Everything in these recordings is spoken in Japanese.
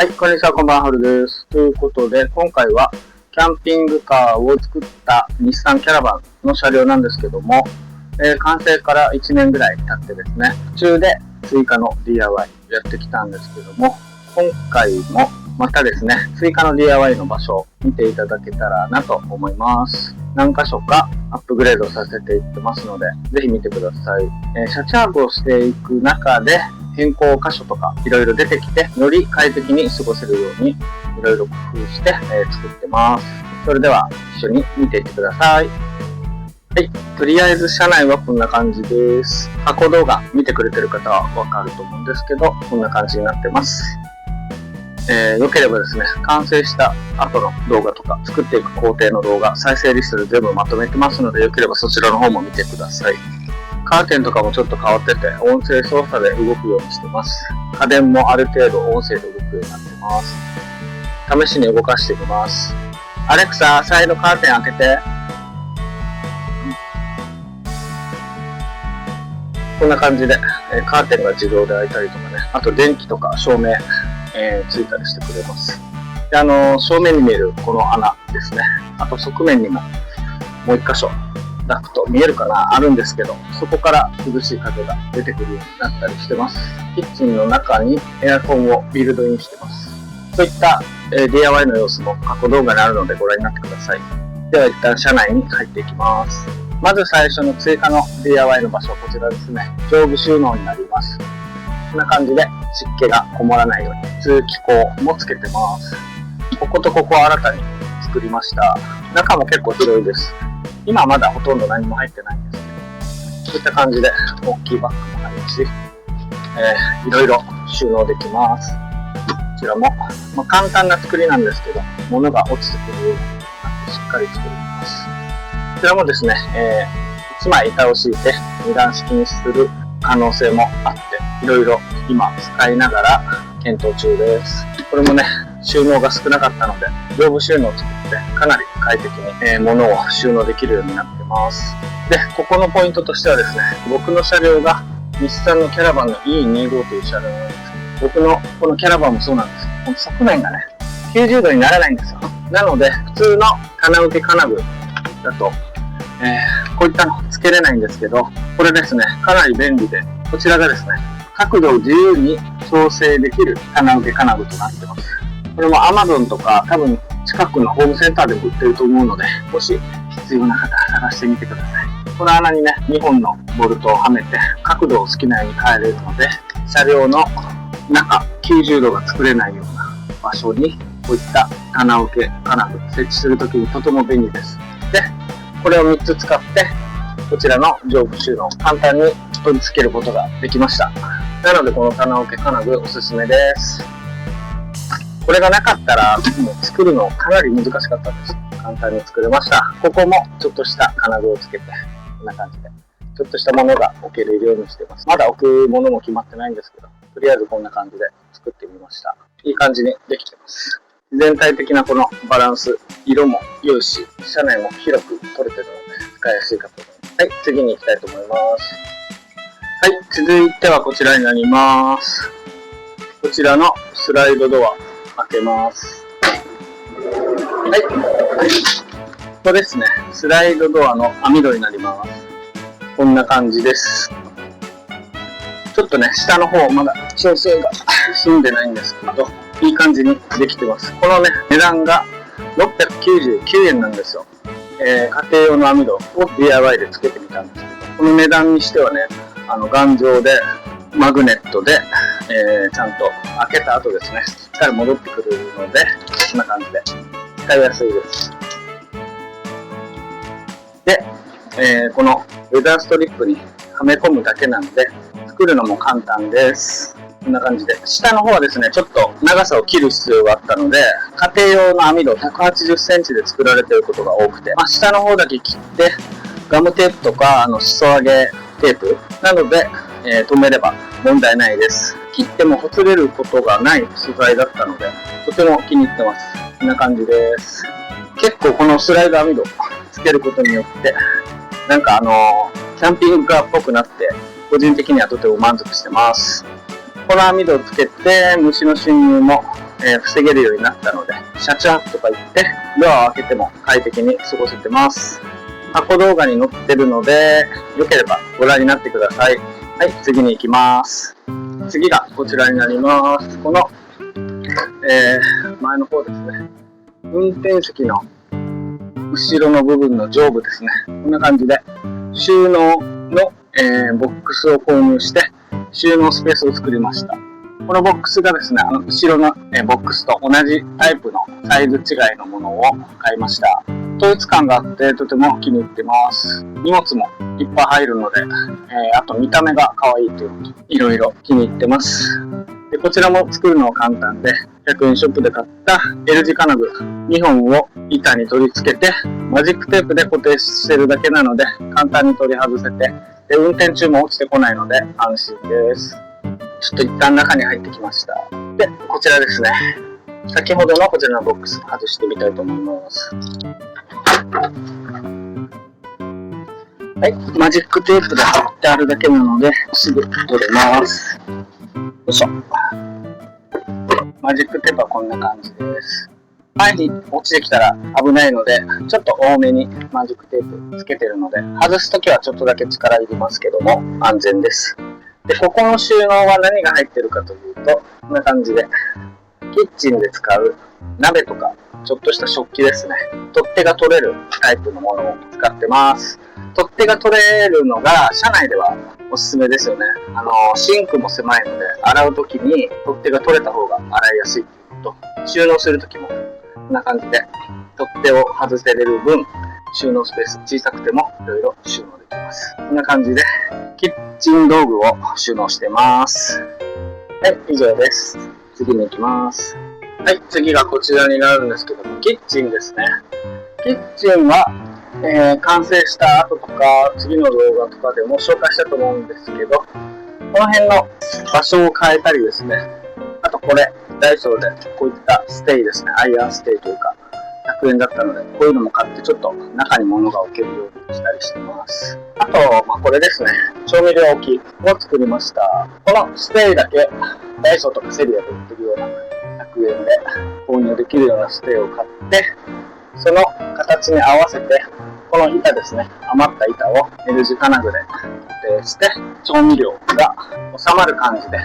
はい、こんにちは、こんばんは、はるです。ということで、今回はキャンピングカーを作った日産キャラバンの車両なんですけども、完成から1年ぐらい経ってですね、途中で追加の DIY やってきたんですけども、今回もまたですね、追加の DIY の場所を見ていただけたらなと思います。何箇所かアップグレードさせていってますので、ぜひ見てください。車中泊をしていく中で、変更箇所とかいろいろ出てきて、より快適に過ごせるようにいろいろ工夫して、作ってます。それでは一緒に見ていってください。はい、とりあえず車内はこんな感じです。過去動画見てくれてる方はわかると思うんですけど、こんな感じになってます。良ければですね、完成した後の動画とか作っていく工程の動画、再生リストで全部まとめてますので、良ければそちらの方も見てください。カーテンとかもちょっと変わってて、音声操作で動くようにしてます。家電もある程度音声で動くようになってます。試しに動かしてみます。アレクサ、サイドカーテン開けて。こんな感じで、カーテンが自動で開いたりとかね、あと電気とか照明、ついたりしてくれます。で、正面に見えるこの穴ですね。あと側面にももう一箇所。ダクト見えるかなあるんですけど、そこから涼しい風が出てくるようになったりしてます。キッチンの中にエアコンをビルドインしてます。そういった、DIY の様子も過去動画にあるのでご覧になってください。では一旦車内に入っていきます。まず最初の追加の DIY の場所はこちらですね。上部収納になります。こんな感じで湿気がこもらないように通気口もつけてます。こことここは新たに作りました。中も結構広いです。今はまだほとんど何も入ってないんですけど、こういった感じで大きいバッグもあるし、いろいろ収納できます。こちらも、簡単な作りなんですけど、物が落ちてくるようになってしっかり作ります。こちらもですね、1枚板を敷いて2段式にする可能性もあって、いろいろ今使いながら検討中です。これもね、収納が少なかったので、上部収納を作ってかなり快適に物を収納できるようになってます。で、ここのポイントとしてはですね、僕の車両が日産のキャラバンの E25 という車両なんですけど、僕のこのキャラバンもそうなんです。この側面がね、90度にならないんですよ。なので、普通の棚受け金具だと、こういったのつけれないんですけど、これですね、かなり便利で、こちらがですね、角度を自由に調整できる棚受け金具となってます。これも Amazon とか多分近くのホームセンターでも売ってると思うので、もし必要な方探してみてください。この穴にね、2本のボルトをはめて角度を好きなように変えれるので、車両の中90度が作れないような場所にこういった棚受け金具設置するときにとても便利です。で、これを3つ使ってこちらの上部収納を簡単に取り付けることができました。なのでこの棚受け金具おすすめです。これがなかったらもう作るのかなり難しかったです。簡単に作れました。ここもちょっとした金具をつけて、こんな感じでちょっとしたものが置けるようにしてます。まだ置くものも決まってないんですけど、とりあえずこんな感じで作ってみました。いい感じにできてます。全体的なこのバランス、色も良いし、車内も広く取れてるので使いやすいかと思います。はい、次に行きたいと思います。はい、続いてはこちらになります。こちらのスライドドア開けます。はい、ここですね、スライドドアの網戸になります。こんな感じです。ちょっとね、下の方まだ調整が済んでないんですけど、いい感じにできてます。このね、値段が699円なんですよ。家庭用の網戸を DIY でつけてみたんですけど、この値段にしてはね、頑丈でマグネットで、ちゃんと開けた後ですね、しっかり戻ってくるので、こんな感じで使いやすいです。で、このウェザーストリップにはめ込むだけなので、作るのも簡単です。こんな感じで。下の方はですね、ちょっと長さを切る必要があったので、家庭用の網戸180センチで作られていることが多くて、下の方だけ切って、ガムテープとか、裾上げテープなどで、留めれば問題ないです。切ってもほつれることがない素材だったので、とても気に入ってます。こんな感じです。結構このスライド網戸つけることによって、なんかキャンピングカーっぽくなって、個人的にはとても満足してます。この網戸をつけて虫の侵入も防げるようになったので、シャチャーとか言ってドアを開けても快適に過ごせてます。過去動画に載ってるので、よければご覧になってください。はい、次に行きます。次がこちらになります。この、前の方ですね。運転席の後ろの部分の上部ですね。こんな感じで収納の、ボックスを購入して収納スペースを作りました。このボックスがですね、後ろの、ボックスと同じタイプのサイズ違いのものを買いました。統一感があってとても気に入ってます。荷物もいっぱい入るので、あと見た目が可愛いということ、いろいろ気に入ってます。でこちらも作るのは簡単で、100円ショップで買った L 字金具2本を板に取り付けて、マジックテープで固定してるだけなので、簡単に取り外せて、で運転中も落ちてこないので安心です。ちょっと一旦中に入ってきました。で、こちらですね。先ほどのこちらのボックス外してみたいと思います。はい、マジックテープで貼ってあるだけなので、すぐ取れます。よいしょ。マジックテープはこんな感じです。前に落ちてきたら危ないので、ちょっと多めにマジックテープつけてるので、外すときはちょっとだけ力いりますけども、安全です。で、ここの収納は何が入ってるかというと、こんな感じで、キッチンで使う鍋とか、ちょっとした食器ですね。取っ手が取れるタイプのものを使ってます。取っ手が取れるのが車内ではおすすめですよね。シンクも狭いので、洗うときに取っ手が取れた方が洗いやすいということ。収納するときもこんな感じで、取っ手を外せれる分、収納スペース小さくてもいろいろ収納できます。こんな感じで、キッチン道具を収納してます。はい、以上です。次に行きます。はい、次がこちらになるんですけども、キッチンですね。キッチンは、完成した後とか、次の動画とかでも紹介したと思うんですけど、この辺の場所を変えたりですね。あとこれ、ダイソーでこういったステイですね。アイアンステイというか、100円だったので、こういうのも買ってちょっと中に物が置けるようにしたりしてます。あと、これですね。調味料置きを作りました。このステイだけ、ダイソーとかセリアで売ってるような100円で購入できるようなステイを買って、その形に合わせて、この板ですね。余った板を L 字金具で固定して、調味料が収まる感じで、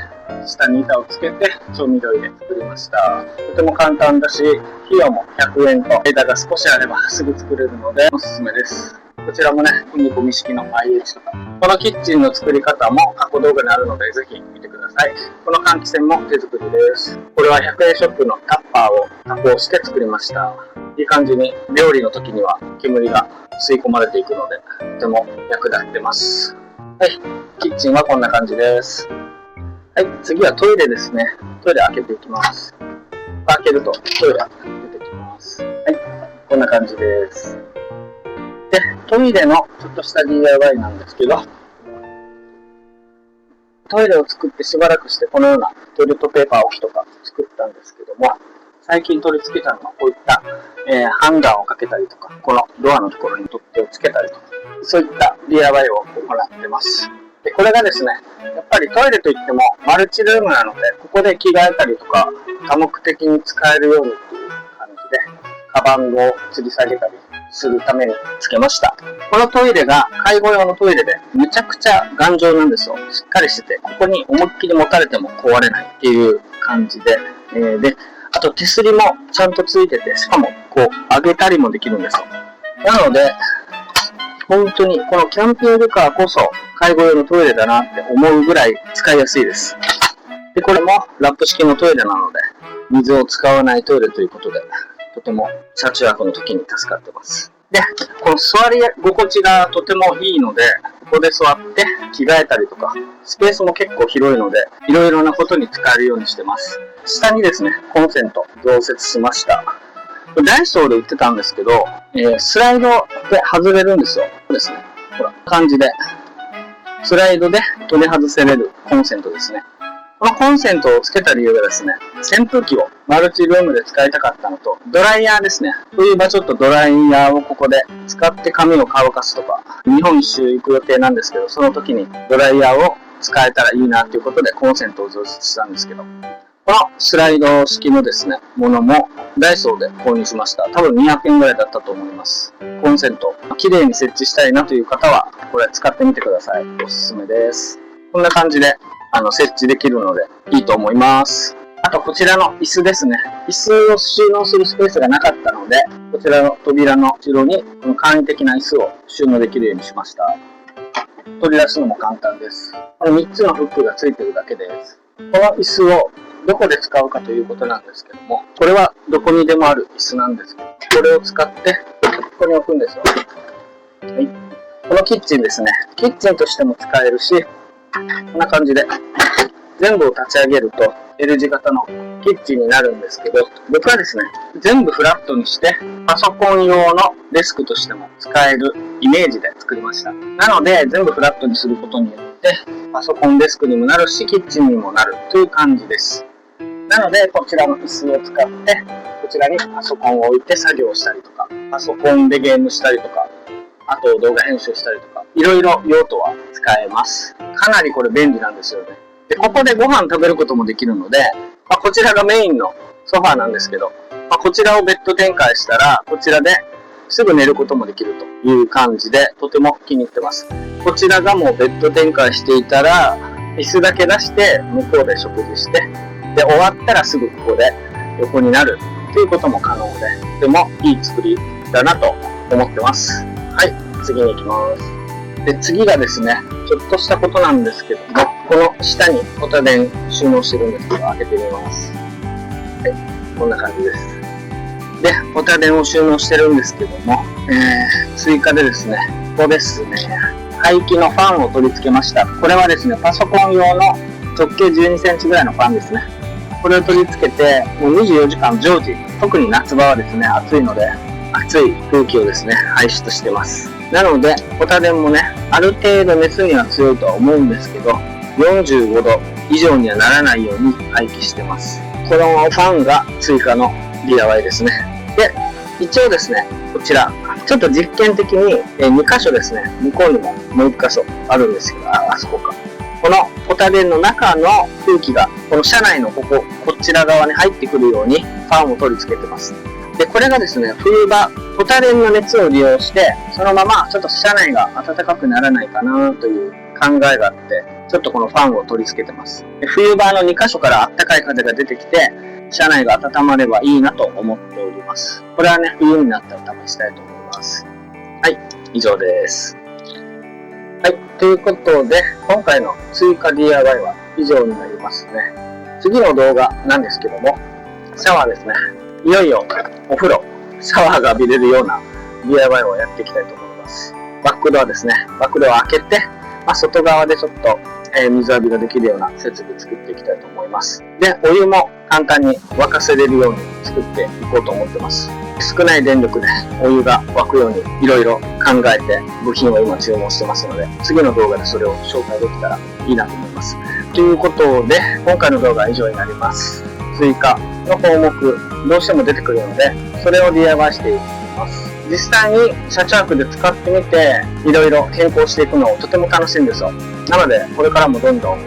下に板をつけて調味料入れ作りました。とても簡単だし、費用も100円と間が少しあればすぐ作れるのでおすすめです。こちらもね、組み込み式の IH とか。このキッチンの作り方も過去動画にあるのでぜひ見てください。この換気扇も手作りです。これは100円ショップのタッパーを加工して作りました。いい感じに料理の時には煙が吸い込まれていくので、とても役立ってます。はい、キッチンはこんな感じです。はい、次はトイレですね。トイレ開けていきます。開けるとトイレ出てきます。はい、こんな感じです。で、トイレのちょっとした DIY なんですけど、トイレを作ってしばらくしてこのようなトイレットペーパー置きとか作ったんですけども、最近取り付けたのはこういった、ハンガーをかけたりとか、このドアのところに取っ手をつけたりとか、そういった DIY を行ってます。で、これがですね、やっぱりトイレといってもマルチルームなので、ここで着替えたりとか、多目的に使えるようにっていう感じで、カバンを吊り下げたりするためにつけました。このトイレが介護用のトイレで、めちゃくちゃ頑丈なんですよ。しっかりしてて、ここに思いっきり持たれても壊れないっていう感じで、で、あと手すりもちゃんとついてて、しかもこう上げたりもできるんですよ。なので、本当にこのキャンピングカーこそ介護用のトイレだなって思うぐらい使いやすいです。で、これもラップ式のトイレなので、水を使わないトイレということで、とても車中泊の時に助かってます。で、この座り心地がとてもいいので、ここで座って着替えたりとか、スペースも結構広いので、いろいろなことに使えるようにしてます。下にですね、コンセント増設しました。ダイソーで売ってたんですけど、スライドで外れるんですよ。こうですね。ほら、感じで。スライドで取り外せれるコンセントですね。このコンセントをつけた理由がですね、扇風機をマルチルームで使いたかったのと、ドライヤーですね。冬場ちょっとドライヤーをここで使って髪を乾かすとか、日本一周行く予定なんですけど、その時にドライヤーを使えたらいいなということでコンセントを増設したんですけど、このスライド式のですね、ものもダイソーで購入しました。多分200円ぐらいだったと思います。コンセント、綺麗に設置したいなという方は、これ使ってみてください。おすすめです。こんな感じで設置できるのでいいと思います。あとこちらの椅子ですね。椅子を収納するスペースがなかったので、こちらの扉の後ろにこの簡易的な椅子を収納できるようにしました。取り出すのも簡単です。この3つのフックがついているだけです。この椅子をどこで使うかということなんですけども、これはどこにでもある椅子なんですけど、これを使ってここに置くんですよ。はい、このキッチンですね。キッチンとしても使えるし、こんな感じで全部を立ち上げると L 字型のキッチンになるんですけど、僕はですね、全部フラットにしてパソコン用のデスクとしても使えるイメージで作りました。なので全部フラットにすることによってパソコンデスクにもなるし、キッチンにもなるという感じです。なのでこちらの椅子を使ってこちらにパソコンを置いて作業したりとか、パソコンでゲームしたりとか、あと動画編集したりとか、いろいろ用途は使えます。かなりこれ便利なんですよね。で、ここでご飯食べることもできるので、こちらがメインのソファーなんですけど、こちらをベッド展開したら、こちらですぐ寝ることもできるという感じで、とても気に入ってます。こちらがもうベッド展開していたら、椅子だけ出して向こうで食事して、で、終わったらすぐここで横になるということも可能で、とてもいい作りだなと思ってます。はい、次に行きます。で、次がですね、ちょっとしたことなんですけども、この下にポタ電収納してるんですけど、開けてみます。はい、こんな感じです。で、ポタ電を収納してるんですけども、追加でですね、ここですね、排気のファンを取り付けました。これはですね、パソコン用の直径12センチぐらいのファンですね。これを取り付けて、もう24時間常時、特に夏場はですね、暑いので、暑い空気をですね、排出してます。なので、ポタ電もね、ある程度熱には強いとは思うんですけど、45度以上にはならないように排気してます。このファンが追加の DIY ですね。で、一応ですね、こちら、ちょっと実験的に2箇所ですね、向こうにももう1箇所あるんですけど、あそこか。このポタ電の中の空気が、この車内のこちら側に入ってくるようにファンを取り付けてます。で、これがですね、冬場、ポタ電の熱を利用して、そのままちょっと車内が暖かくならないかなという考えがあって、ちょっとこのファンを取り付けてます。で、冬場の2箇所から暖かい風が出てきて、車内が温まればいいなと思っております。これはね、冬になったら試したいと思います。はい、以上です。はい、ということで、今回の追加 DIY は以上になりますね。次の動画なんですけども、シャワーですね。いよいよお風呂、シャワーが浴びれるような DIY をやっていきたいと思います。バックドアですね。バックドア開けて、外側でちょっと、水浴びができるような設備作っていきたいと思います。で、お湯も簡単に沸かせれるように作っていこうと思ってます。少ない電力でお湯が沸くようにいろいろ考えて部品を今注文してますので、次の動画でそれを紹介できたらいいなと思います。ということで、今回の動画は以上になります。追加の項目、どうしても出てくるので、それを DIY していきます。実際に車中泊で使ってみて、いろいろ変更していくのをとても楽しいんですよ。なので、これからもどんどん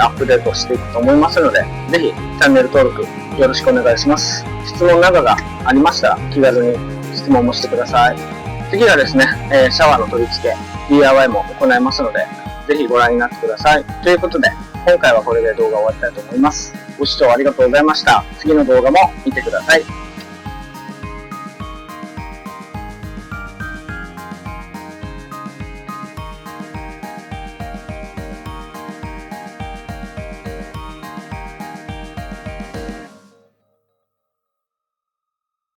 アップデートしていくと思いますので、ぜひチャンネル登録よろしくお願いします。質問などがありましたら気軽に質問もしてください。次はですね、シャワーの取り付け、DIY も行いますので、ぜひご覧になってください。ということで、今回はこれで動画を終わりたいと思います。ご視聴ありがとうございました。次の動画も見てください。